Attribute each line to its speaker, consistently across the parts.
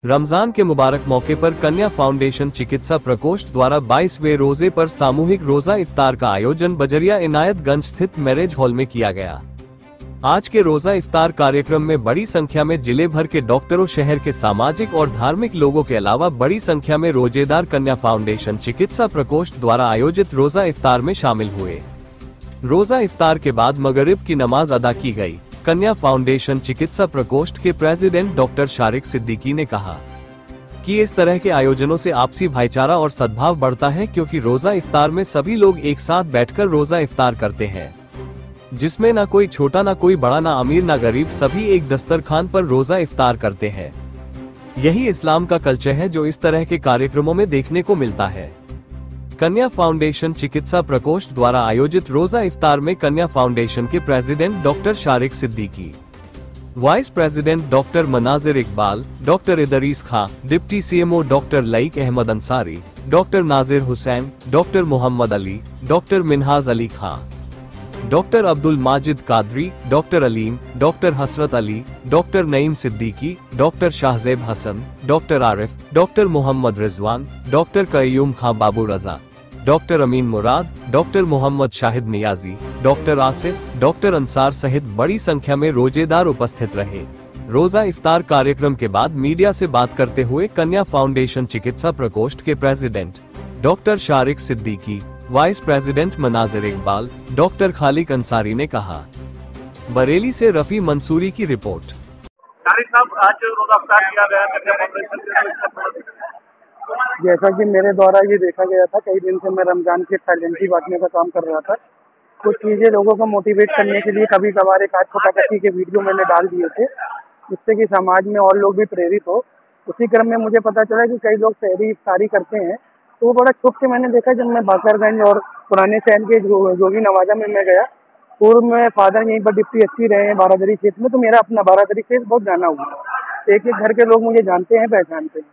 Speaker 1: रमजान के मुबारक मौके पर कन्या फाउंडेशन चिकित्सा प्रकोष्ठ द्वारा 22वें रोजे पर सामूहिक रोजा इफ्तार का आयोजन बजरिया इनायतगंज स्थित मैरिज हॉल में किया गया। आज के रोजा इफ्तार कार्यक्रम में बड़ी संख्या में जिले भर के डॉक्टरों, शहर के सामाजिक और धार्मिक लोगों के अलावा बड़ी संख्या में रोजेदार कन्या फाउंडेशन चिकित्सा प्रकोष्ठ द्वारा आयोजित रोजा इफ्तार में शामिल हुए। रोजा इफ्तार के बाद मगरिब की नमाज अदा की गई। कन्या फाउंडेशन चिकित्सा प्रकोष्ठ के प्रेसिडेंट डॉक्टर शारिक सिद्दीकी ने कहा कि इस तरह के आयोजनों से आपसी भाईचारा और सद्भाव बढ़ता है, क्योंकि रोजा इफ्तार में सभी लोग एक साथ बैठकर रोजा इफ्तार करते हैं, जिसमें ना कोई छोटा, ना कोई बड़ा, ना अमीर, ना गरीब, सभी एक दस्तरखान पर रोजा इफ्तार करते हैं। यही इस्लाम का कल्चर है जो इस तरह के कार्यक्रमों में देखने को मिलता है। कन्या फाउंडेशन चिकित्सा प्रकोष्ठ द्वारा आयोजित रोजा इफ्तार में कन्या फाउंडेशन के president doctor Sharik Siddiqui, vice president doctor Manazir Iqbal, doctor Idris Khan, deputy CMO doctor Laiq Ahmad Ansari, doctor Nazir Hussain, doctor Mohammad Ali, doctor Minhaj Ali Khan, doctor Abdul Majid Qadri, doctor Aleem, doctor Hasrat Ali, doctor Naeem Siddiqui, doctor Shahzeb Hasan, doctor Arif, doctor Mohammad Rizwan, doctor Qayyum Khan Babu Raza, doctor Amin Murad, doctor Mohammad Shahid Niazi, doctor Asif, doctor Ansar सहित बड़ी संख्या में रोजेदार उपस्थित रहे। रोजा इफ्तार कार्यक्रम के बाद मीडिया से बात करते हुए कन्या फाउंडेशन चिकित्सा प्रकोष्ठ के president doctor Sharik Siddiqui, vice president Manazir Iqbal, doctor Khaliq Ansari ने कहा। बरेली से रफी मंसूरी की रिपोर्ट।
Speaker 2: शारिक साहब, आज रोजा इफ्तार किया गया कन्या फाउंडेशन।
Speaker 3: जैसा कि मेरे द्वारा ये देखा गया था, कई दिन से मैं रमजान की साइलेंटली बांटने का काम कर रहा था। कुछ चीज़ें लोगों को मोटिवेट करने के लिए कभी कभार एक आध छोटा के वीडियो मैंने डाल दिए थे, जिससे कि समाज में और लोग भी प्रेरित हो। उसी क्रम में मुझे पता चला कि कई लोग सहरी इफ्तारी करते हैं, तो वो बड़ा छुप के मैंने देखा। जब मैं बाकरगंज और पुराने शहर के जोगी नवाजा में मैं गया, पूर्व में फादर यहीं पर डिप्टी एसपी रहे हैं बारादरी क्षेत्र में, तो मेरा अपना बारादरी क्षेत्र बहुत जाना हुआ है। एक एक घर के लोग मुझे जानते हैं, पहचानते हैं।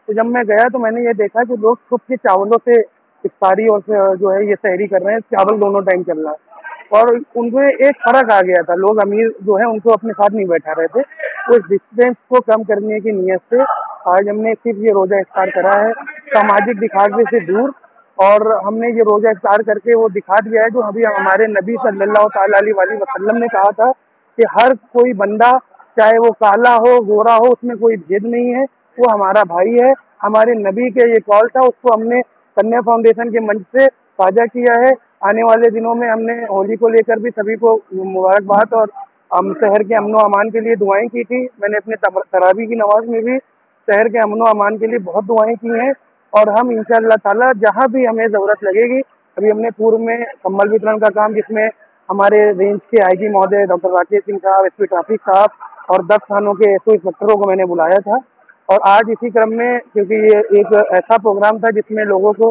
Speaker 3: तो जब मैं गया तो मैंने ये देखा कि लोग छुप के चावलों से इफ्तारी और जो है ये सहरी कर रहे हैं, चावल दोनों टाइम चल रहा है। और उनमें एक फर्क आ गया था, लोग अमीर जो है उनको अपने साथ नहीं बैठा रहे थे। तो इस डिस्टेंस को कम करने की नीयत से आज हमने सिर्फ ये रोजा इफ्तार करा है, सामाजिक दिखावे से दूर। और हमने ये रोजा इफ्तार करके वो दिखा दिया है जो अभी हमारे नबी सल्लल्लाहु ताला अलैहि वसल्लम ने कहा था कि हर कोई बंदा, चाहे वो काला हो, गोरा हो, उसमें कोई भेद नहीं है, वो हमारा भाई है। हमारे नबी के ये कॉल था, उसको हमने कन्या फाउंडेशन के मंच से साझा किया है। आने वाले दिनों में हमने होली को लेकर भी सभी को मुबारकबाद और हम शहर के अमनो अमान के लिए दुआएं की थी। मैंने अपने तरावी की नमाज में भी शहर के अमनो अमान के लिए बहुत दुआएं की हैं। और हम इंशाअल्लाह ताला जहां भी हमें ज़रूरत लगेगी, अभी हमने पूर्व में कम्बल वितरण का काम, जिसमें हमारे रेंज के आईजी महोदय डॉक्टर राकेश सिंह साहब, एसपी ट्रैफिक साहब और 10 थानों के एसओ इंस्पेक्टरों को मैंने बुलाया था। और आज इसी क्रम में, क्योंकि ये एक ऐसा प्रोग्राम था जिसमें लोगों को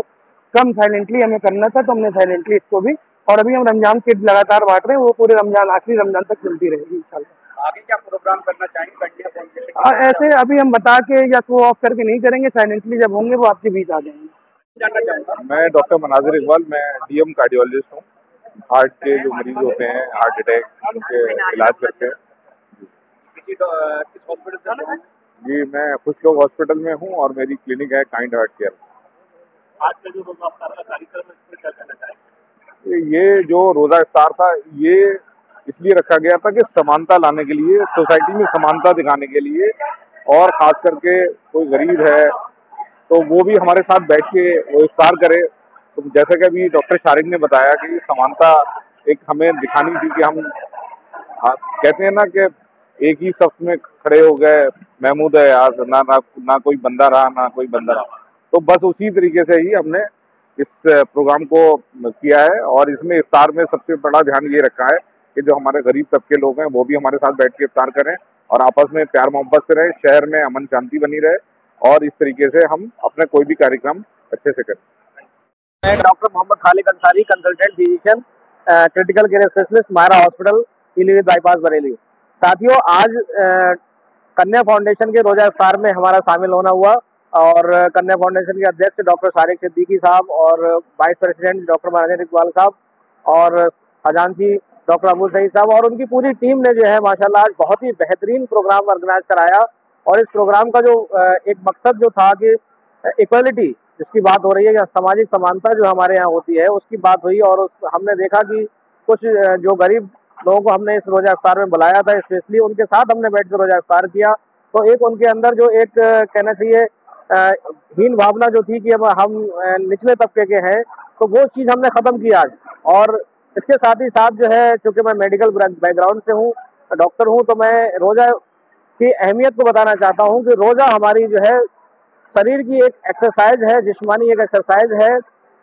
Speaker 3: कम साइलेंटली हमें करना था, तो हमने साइलेंटली इसको भी, और अभी हम रमजान किट लगातार बांट रहे हैं, वो पूरे रमजान, आखिरी रमजान तक चलती रहेगी इंशाल्लाह।
Speaker 2: आगे क्या प्रोग्राम करना चाहेंगे कन्या फाउंडेशन?
Speaker 3: ऐसे अभी हम बता के या शो ऑफ करके नहीं करेंगे, साइलेंटली जब होंगे वो आपके बीच आ जाएंगे।
Speaker 2: जानना चाहूँगा।
Speaker 4: मैं डॉक्टर मनाजिर इकबाल, मैं डीएम कार्डियोलॉजिस्ट हूँ। हार्ट के जो मरीज होते हैं, हार्ट अटैक, उनके इलाज करते हैं।
Speaker 2: किस हॉस्पिटल से?
Speaker 4: जी, मैं कुछ लोग हॉस्पिटल में हूँ और मेरी क्लिनिक है काइंड हार्ट केयर।
Speaker 2: आज का जो रोजा इफ्तार का कार्यक्रम है, इसमें क्या कहना चाहेंगे?
Speaker 4: ये जो रोजा इफ्तार था, ये इसलिए रखा गया था कि समानता लाने के लिए, सोसाइटी में समानता दिखाने के लिए, और खास करके कोई गरीब है तो वो भी हमारे साथ बैठ के वो इफ्तार करे। तो जैसा कि अभी डॉक्टर शारिक ने बताया कि समानता एक हमें दिखानी थी कि हम, हाँ, कहते हैं ना कि एक ही सफ में खड़े हो गए, महमूद है यार, ना कोई बंदा रहा, ना कोई बंदा रहा। तो बस उसी तरीके से ही हमने इस प्रोग्राम को किया है। और इसमें इफ्तार में सबसे बड़ा ध्यान ये रखा है कि जो हमारे गरीब तबके लोग हैं वो भी हमारे साथ बैठ के इफ्तार करें और आपस में प्यार मोहब्बत से रहें, शहर में अमन शांति बनी रहे, और इस तरीके से हम अपने कोई भी कार्यक्रम अच्छे से करें।
Speaker 5: मैं doctor Mohammad Khaliq Ansari, consultant physician, critical care specialist, Myra hospital, Pilibhit bypass, Bareilly. साथियों, आज कन्या फाउंडेशन के रोजा इफ्तार में हमारा शामिल होना हुआ और कन्या फाउंडेशन के अध्यक्ष डॉक्टर शारिक सिद्दीकी साहब और vice president doctor Manazir Iqbal साहब और खजांची डॉक्टर अबू सईद साहब और उनकी पूरी टीम ने जो है माशाल्लाह आज बहुत ही बेहतरीन प्रोग्राम ऑर्गेनाइज कराया। और इस प्रोग्राम का जो एक मकसद जो था कि इक्वलिटी जिसकी बात हो रही है या सामाजिक समानता जो हमारे यहाँ होती है उसकी बात हुई। और हमने देखा कि कुछ जो गरीब लोगों को हमने इस रोजा इफ्तार में बुलाया था, स्पेशली उनके साथ हमने बैठ कर रोजा इफ्तार किया। तो एक उनके अंदर जो एक कहना चाहिए हीन भावना जो थी कि हम निचले तबके के हैं, तो वो चीज़ हमने ख़त्म की आज। और इसके साथ ही साथ जो है, चूँकि मैं मेडिकल बैकग्राउंड से हूँ, डॉक्टर हूँ, तो मैं रोज़ा की अहमियत को बताना चाहता हूँ कि रोज़ा हमारी जो है शरीर की एक एक्सरसाइज है, जिस्मानी एक एक्सरसाइज है,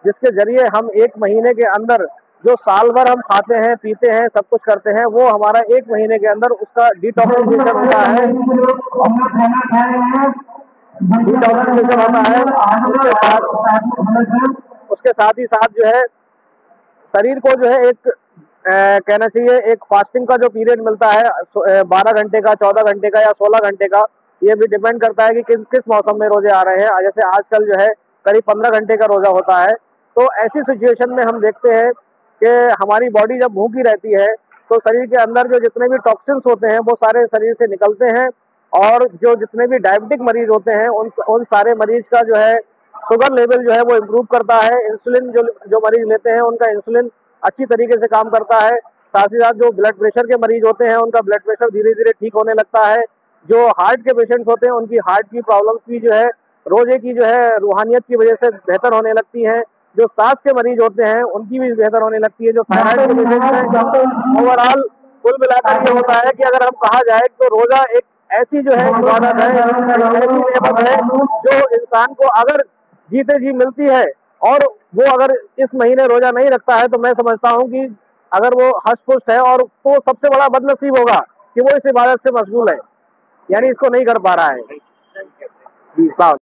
Speaker 5: जिसके जरिए हम 1 महीने के अंदर जो साल भर हम खाते हैं, पीते हैं, सब कुछ करते हैं, वो हमारा 1 महीने के अंदर उसका डिटॉक्सिफिकेशन होता है। डिटॉक्सिफिकेशन होता है। उसके साथ ही साथ जो है शरीर को जो है एक कहना चाहिए एक फास्टिंग का जो पीरियड मिलता है 12 घंटे का, 14 घंटे का या 16 घंटे का, ये भी डिपेंड करता है कि किस मौसम में रोजे आ रहे हैं। जैसे आजकल जो है करीब 15 घंटे का रोजा होता है। तो ऐसी सिचुएशन में हम देखते हैं कि हमारी बॉडी जब भूखी रहती है तो शरीर के अंदर जो जितने भी टॉक्सिन्स होते हैं वो सारे शरीर से निकलते हैं। और जो जितने भी डायबिटिक मरीज होते हैं उन सारे मरीज का जो है शुगर लेवल जो है वो इम्प्रूव करता है। इंसुलिन जो मरीज लेते हैं उनका इंसुलिन अच्छी तरीके से काम करता है। साथ ही साथ जो ब्लड प्रेशर के मरीज होते हैं उनका ब्लड प्रेशर धीरे धीरे ठीक होने लगता है। जो हार्ट के पेशेंट्स होते हैं उनकी हार्ट की प्रॉब्लम्स भी जो है रोजे की जो है रूहानियत की वजह से बेहतर होने लगती हैं। जो सांस के मरीज होते हैं उनकी भी बेहतर होने लगती है। जो थायराइड के पेशेंट्स हैं, ओवरऑल कुल मिलाकर ये होता है कि अगर हम कहा जाए तो रोजा एक ऐसी जो है इबादत है, ऐसी नेमत है जो इंसान को अगर जीते जी मिलती है, और वो अगर इस महीने रोजा नहीं रखता है तो मैं समझता हूँ कि अगर वो हष्ट-पुष्ट है और तो सबसे बड़ा बदनसीब होगा कि वो इस इबादत से मशगूल है, यानी इसको नहीं कर पा रहा है। जी, सलाम।